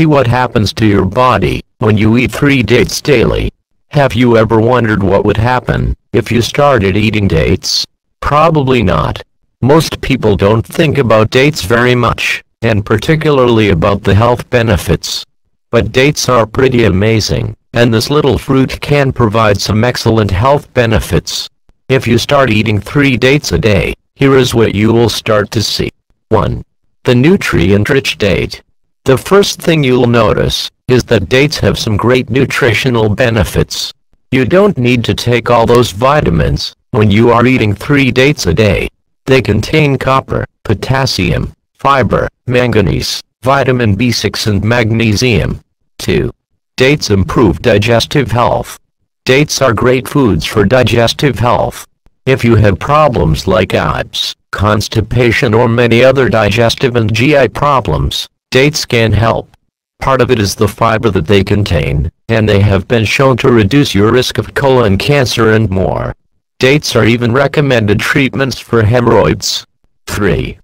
see what happens to your body when you eat 3 dates daily. Have you ever wondered what would happen if you started eating dates? Probably not. Most people don't think about dates very much, and particularly about the health benefits. But dates are pretty amazing, and this little fruit can provide some excellent health benefits. If you start eating 3 dates a day, here is what you will start to see. 1. The nutrient-rich date. The first thing you'll notice is that dates have some great nutritional benefits. You don't need to take all those vitamins when you are eating 3 dates a day. They contain copper, potassium, fiber, manganese, vitamin B6 and magnesium. 2. Dates improve digestive health. Dates are great foods for digestive health. If you have problems like IBS, constipation or many other digestive and GI problems, dates can help. Part of it is the fiber that they contain, and they have been shown to reduce your risk of colon cancer and more. Dates are even recommended treatments for hemorrhoids. 3.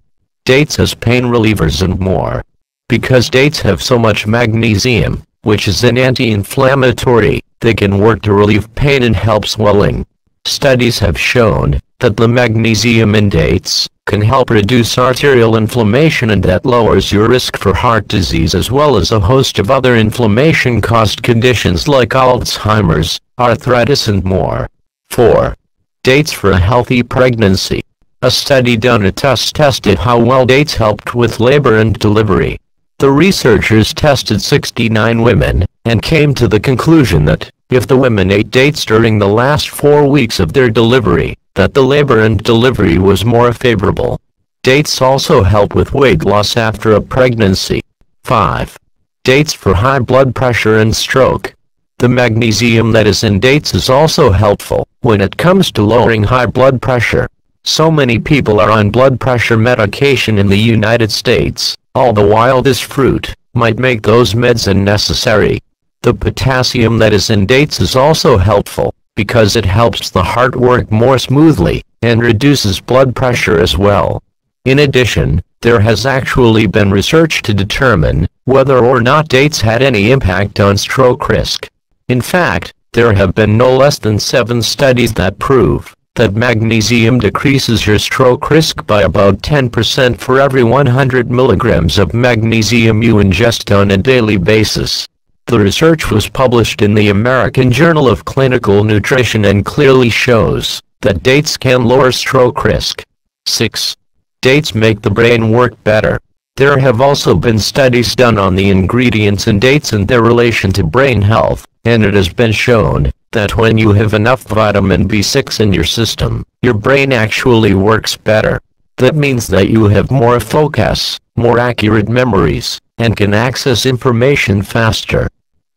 Dates as pain relievers and more. Because dates have so much magnesium, which is an anti-inflammatory, they can work to relieve pain and help swelling. Studies have shown that the magnesium in dates can help reduce arterial inflammation, and that lowers your risk for heart disease as well as a host of other inflammation-caused conditions like Alzheimer's, arthritis and more. 4. Dates for a healthy pregnancy. A study done at Tufts tested how well dates helped with labor and delivery. The researchers tested 69 women, and came to the conclusion that, if the women ate dates during the last 4 weeks of their delivery, that the labor and delivery was more favorable. Dates also help with weight loss after a pregnancy. 5. Dates for high blood pressure and stroke. The magnesium that is in dates is also helpful when it comes to lowering high blood pressure. So many people are on blood pressure medication in the United States, all the while this fruit might make those meds unnecessary. The potassium that is in dates is also helpful, because it helps the heart work more smoothly, and reduces blood pressure as well. In addition, there has actually been research to determine whether or not dates had any impact on stroke risk. In fact, there have been no less than 7 studies that prove that magnesium decreases your stroke risk by about 10% for every 100 milligrams of magnesium you ingest on a daily basis. The research was published in the American Journal of Clinical Nutrition and clearly shows that dates can lower stroke risk. 6. Dates make the brain work better. There have also been studies done on the ingredients in dates and their relation to brain health, and it has been shown that when you have enough vitamin B6 in your system, your brain actually works better. That means that you have more focus, more accurate memories, and can access information faster.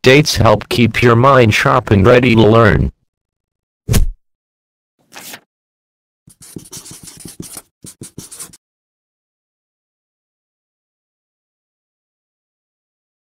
Dates help keep your mind sharp and ready to learn.